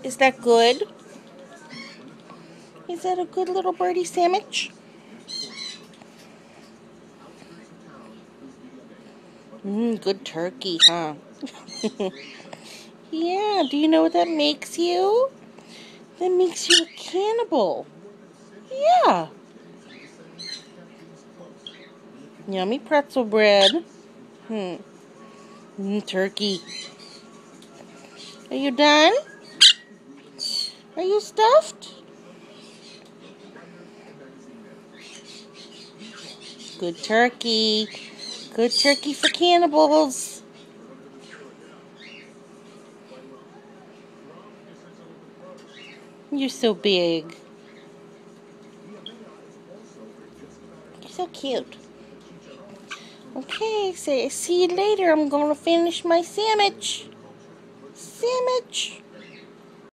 Is that good? Is that a good little birdie sandwich? Good turkey, huh? Yeah, do you know what that makes you? That makes you a cannibal. Yeah. Yummy pretzel bread. Turkey. Are you done? Are you stuffed? Good turkey. Good turkey for cannibals. You're so big. You're so cute. Okay, say see you later. I'm gonna finish my sandwich. Sandwich.